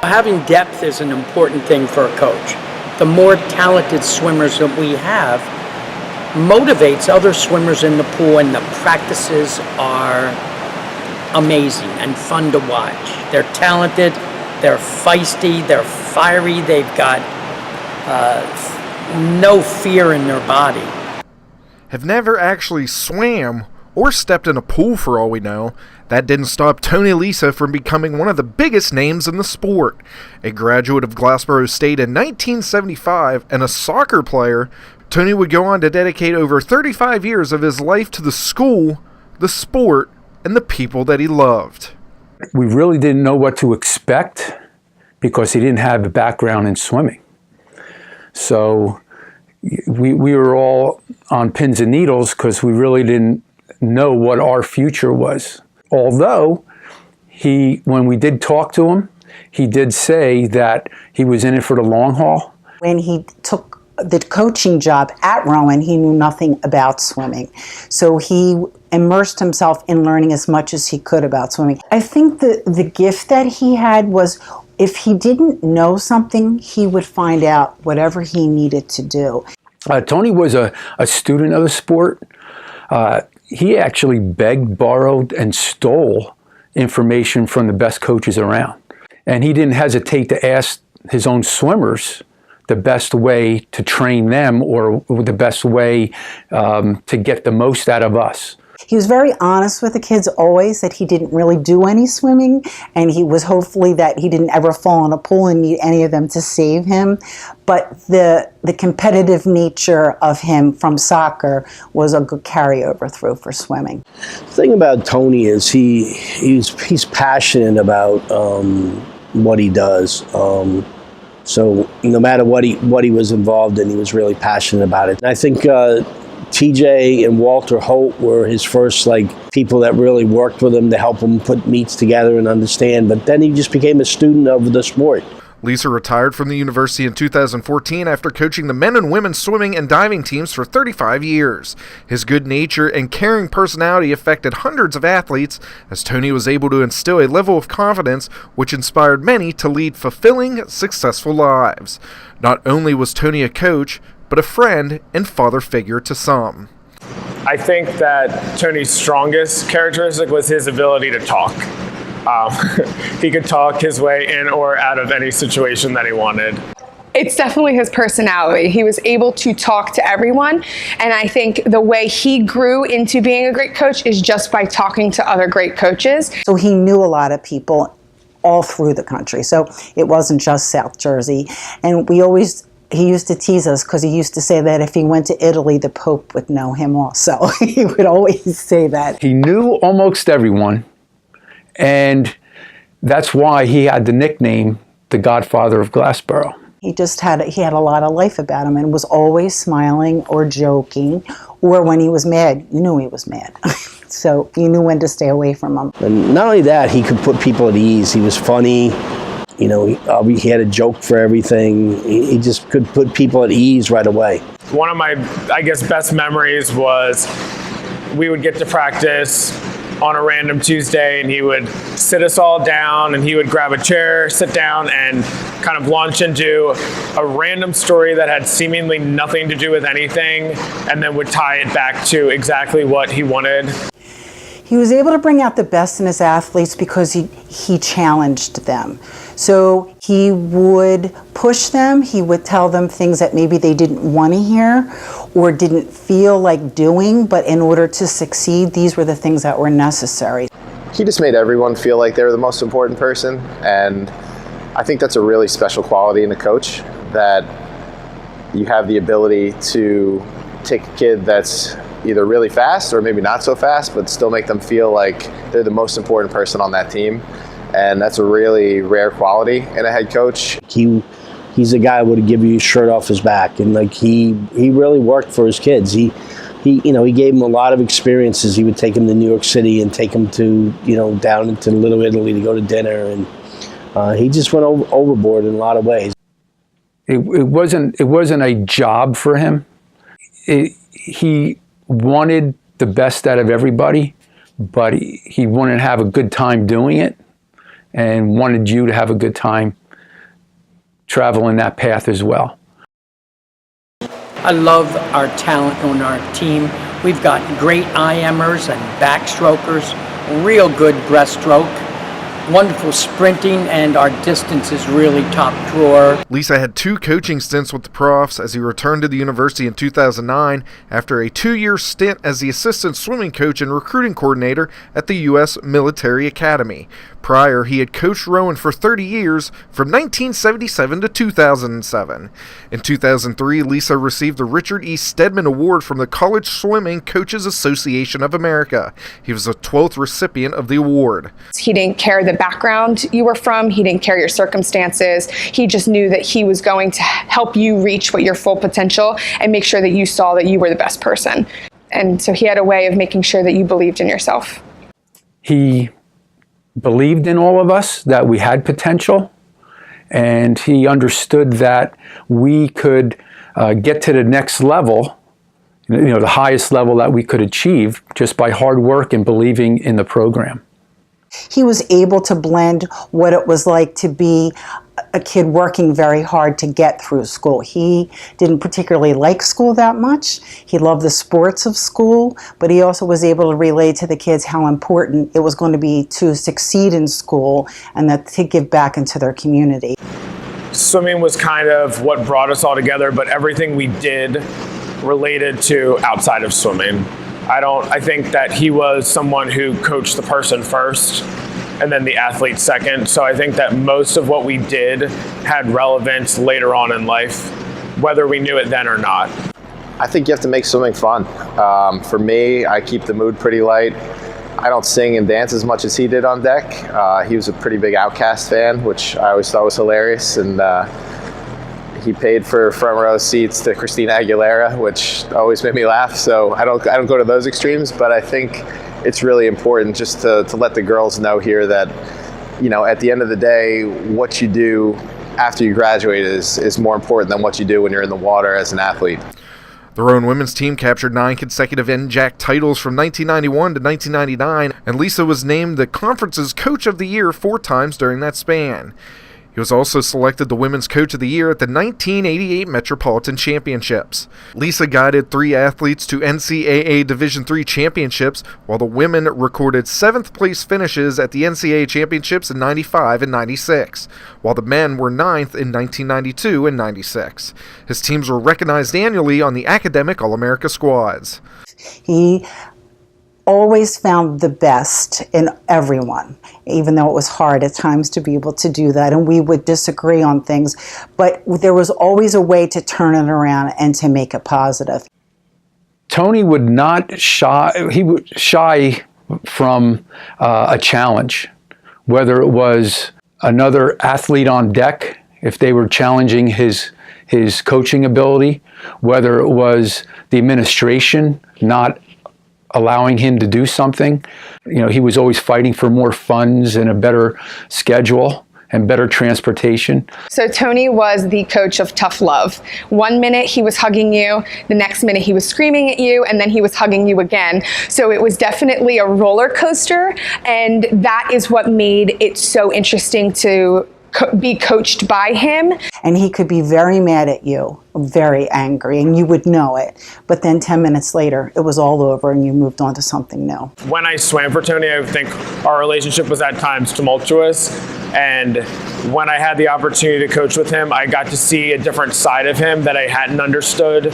Having depth is an important thing for a coach. The more talented swimmers that we have motivates other swimmers in the pool, and the practices are amazing and fun to watch. They're talented, they're feisty, they're fiery, they've got no fear in their body. Have never actually swam or stepped in a pool for all we know. That didn't stop Tony Lisa from becoming one of the biggest names in the sport. A graduate of Glassboro State in 1975 and a soccer player, Tony would go on to dedicate over 35 years of his life to the school, the sport, and the people that he loved. We really didn't know what to expect because he didn't have a background in swimming. So we were all on pins and needles because we really didn't know what our future was. Although when we did talk to him, he did say that he was in it for the long haul. When he took the coaching job at Rowan, he knew nothing about swimming. So he immersed himself in learning as much as he could about swimming. I think the gift that he had was, if he didn't know something, he would find out whatever he needed to do. Tony was a student of the sport. He actually begged, borrowed, and stole information from the best coaches around. And he didn't hesitate to ask his own swimmers the best way to train them, or the best way to get the most out of us. He was very honest with the kids always, that he didn't really do any swimming, and he was hopefully that he didn't ever fall in a pool and need any of them to save him. But the competitive nature of him from soccer was a good carryover through for swimming. The thing about Tony is he's passionate about what he does. So no matter what he was involved in, he was really passionate about it. And I think TJ and Walter Holt were his first people that really worked with him to help him put meets together and understand. But then he just became a student of the sport. Lisa retired from the university in 2014 after coaching the men and women's swimming and diving teams for 35 years. His good nature and caring personality affected hundreds of athletes, as Tony was able to instill a level of confidence which inspired many to lead fulfilling, successful lives. Not only was Tony a coach, but a friend and father figure to some. I think that Tony's strongest characteristic was his ability to talk. He could talk his way in or out of any situation that he wanted. It's definitely his personality. He was able to talk to everyone, and I think the way he grew into being a great coach is just by talking to other great coaches. So he knew a lot of people all through the country. So it wasn't just South Jersey. And he used to tease us because he used to say that if he went to Italy, the Pope would know him also. He would always say that. He knew almost everyone, and that's why he had the nickname the Godfather of Glassboro. He had a lot of life about him and was always smiling or joking, or when he was mad, you knew he was mad. So you knew when to stay away from him. And not only that, he could put people at ease. He was funny. You know, he had a joke for everything. He just could put people at ease right away. One of my, best memories was we would get to practice on a random Tuesday, and he would sit us all down, and he would grab a chair, sit down, and kind of launch into a random story that had seemingly nothing to do with anything, and then would tie it back to exactly what he wanted. He was able to bring out the best in his athletes because he challenged them. So he would push them, he would tell them things that maybe they didn't want to hear or didn't feel like doing, but in order to succeed, these were the things that were necessary. He just made everyone feel like they were the most important person, and I think that's a really special quality in a coach, that you have the ability to take a kid that's either really fast or maybe not so fast, but still make them feel like they're the most important person on that team. And that's a really rare quality in a head coach. He's a guy who would give you his shirt off his back, and he really worked for his kids. He gave them a lot of experiences. He would take them to New York City and take them to down into Little Italy to go to dinner, and he just went overboard in a lot of ways. It wasn't a job for him. He wanted the best out of everybody, but he wanted to have a good time doing it, and wanted you to have a good time travel in that path as well. I love our talent on our team. We've got great IMers and backstrokers, real good breaststroke, wonderful sprinting, and our distance is really top drawer. Lisa had 2 coaching stints with the Profs as he returned to the university in 2009 after a 2-year stint as the assistant swimming coach and recruiting coordinator at the U.S. Military Academy. Prior, he had coached Rowan for 30 years, from 1977 to 2007. In 2003, Lisa received the Richard E. Stedman Award from the College Swimming Coaches Association of America. He was the 12th recipient of the award. He didn't care the background you were from. He didn't care your circumstances. He just knew that he was going to help you reach what your full potential and make sure that you saw that you were the best person. And so he had a way of making sure that you believed in yourself. He believed in all of us, that we had potential, and he understood that we could get to the next level, the highest level that we could achieve, just by hard work and believing in the program. He was able to blend what it was like to be a kid working very hard to get through school. He didn't particularly like school that much. He loved the sports of school, but he also was able to relate to the kids how important it was going to be to succeed in school and that to give back into their community. Swimming was kind of what brought us all together, but everything we did related to outside of swimming. I think that he was someone who coached the person first and then the athlete second. So I think that most of what we did had relevance later on in life, whether we knew it then or not. I think you have to make swimming fun. For me, I keep the mood pretty light. I don't sing and dance as much as he did on deck. He was a pretty big Outkast fan, which I always thought was hilarious. And he paid for front row seats to Christina Aguilera, which always made me laugh. So I don't go to those extremes, but I think it's really important just to let the girls know here that, at the end of the day, what you do after you graduate is more important than what you do when you're in the water as an athlete. The Rowan women's team captured 9 consecutive NJAC titles from 1991 to 1999, and Lisa was named the conference's Coach of the Year 4 times during that span. He was also selected the Women's Coach of the Year at the 1988 Metropolitan Championships. Lisa guided 3 athletes to NCAA Division III championships, while the women recorded 7th place finishes at the NCAA championships in 95 and 96, while the men were 9th in 1992 and 96. His teams were recognized annually on the academic All-America squads. He always found the best in everyone, even though it was hard at times to be able to do that, and we would disagree on things, but there was always a way to turn it around and to make it positive. Tony would not shy from a challenge, whether it was another athlete on deck, if they were challenging his coaching ability, whether it was the administration not allowing him to do something. He was always fighting for more funds and a better schedule and better transportation. So Tony was the coach of tough love. 1 minute he was hugging you, the next minute he was screaming at you, and then he was hugging you again. So it was definitely a roller coaster, and that is what made it so interesting to be coached by him. And he could be very mad at you, very angry, and you would know it. But then 10 minutes later, it was all over and you moved on to something new. When I swam for Tony, I think our relationship was at times tumultuous. And when I had the opportunity to coach with him, I got to see a different side of him that I hadn't understood.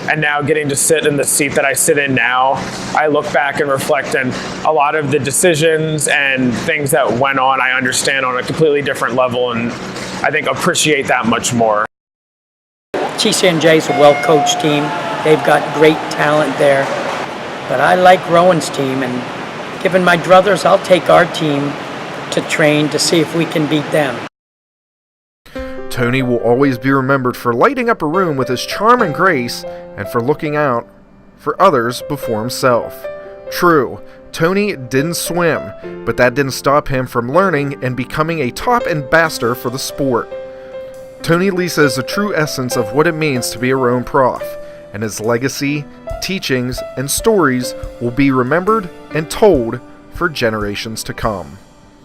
And now getting to sit in the seat that I sit in now, I look back and reflect, and a lot of the decisions and things that went on, I understand on a completely different level, and I think appreciate that much more. TCNJ is a well-coached team. They've got great talent there. But I like Rowan's team, and given my druthers, I'll take our team to train to see if we can beat them. Tony will always be remembered for lighting up a room with his charm and grace, and for looking out for others before himself. True, Tony didn't swim, but that didn't stop him from learning and becoming a top ambassador for the sport. Tony Lisa is the true essence of what it means to be a Rowan prof, and his legacy, teachings, and stories will be remembered and told for generations to come.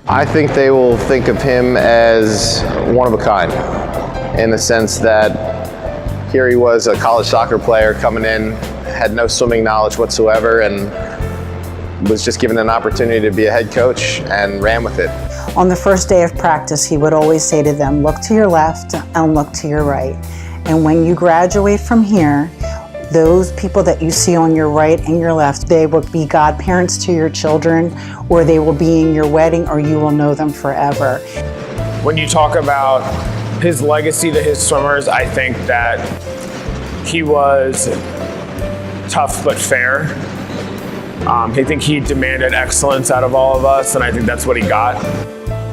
I think they will think of him as one of a kind. in the sense that here he was, a college soccer player coming in, had no swimming knowledge whatsoever, and was just given an opportunity to be a head coach and ran with it. On the first day of practice, he would always say to them, look to your left and look to your right. And when you graduate from here, those people that you see on your right and your left, they will be godparents to your children, or they will be in your wedding, or you will know them forever. When you talk about his legacy to his swimmers, I think that he was tough but fair. I think he demanded excellence out of all of us, and I think that's what he got.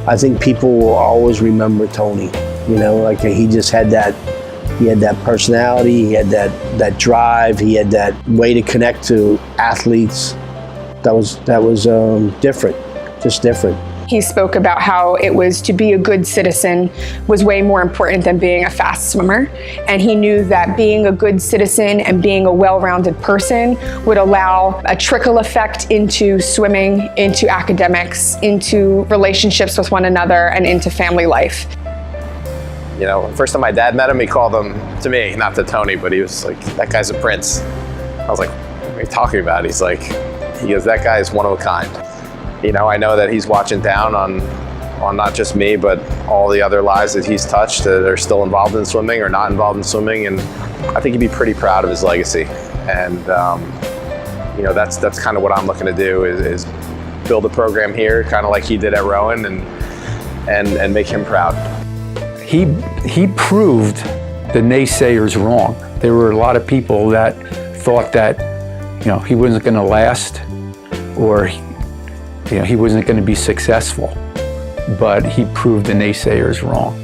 I think people will always remember Tony. You know, like he just had that. He had that personality. He had that drive. He had that way to connect to athletes. That was different, just different. He spoke about how it was to be a good citizen was way more important than being a fast swimmer. And he knew that being a good citizen and being a well-rounded person would allow a trickle effect into swimming, into academics, into relationships with one another, and into family life. You know, first time my dad met him, he called him, to me, not to Tony, but he was like, that guy's a prince. I was like, what are you talking about? He goes, that guy is one of a kind. You know, I know that he's watching down on not just me, but all the other lives that he's touched that are still involved in swimming or not involved in swimming. And I think he'd be pretty proud of his legacy. And, you know, that's kind of what I'm looking to do is build a program here, kind of like he did at Rowan, and make him proud. He proved the naysayers wrong. There were a lot of people that thought that, you know, he wasn't going to last, or you know, he wasn't going to be successful, but he proved the naysayers wrong.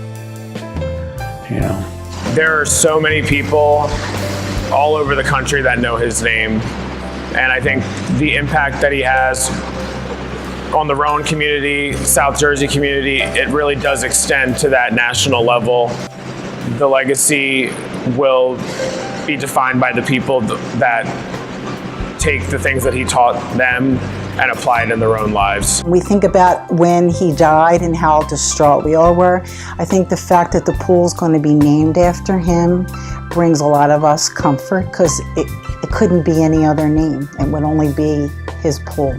You know, There are so many people all over the country that know his name, and I think the impact that he has on the Rowan community, South Jersey community, it really does extend to that national level. The legacy will be defined by the people that take the things that he taught them and apply it in their own lives. We think about when he died and how distraught we all were. I think the fact that the pool's going to be named after him brings a lot of us comfort, because it couldn't be any other name. It would only be his pool.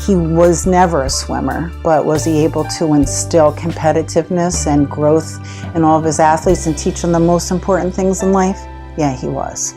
He was never a swimmer, but was he able to instill competitiveness and growth in all of his athletes and teach them the most important things in life? Yeah, he was.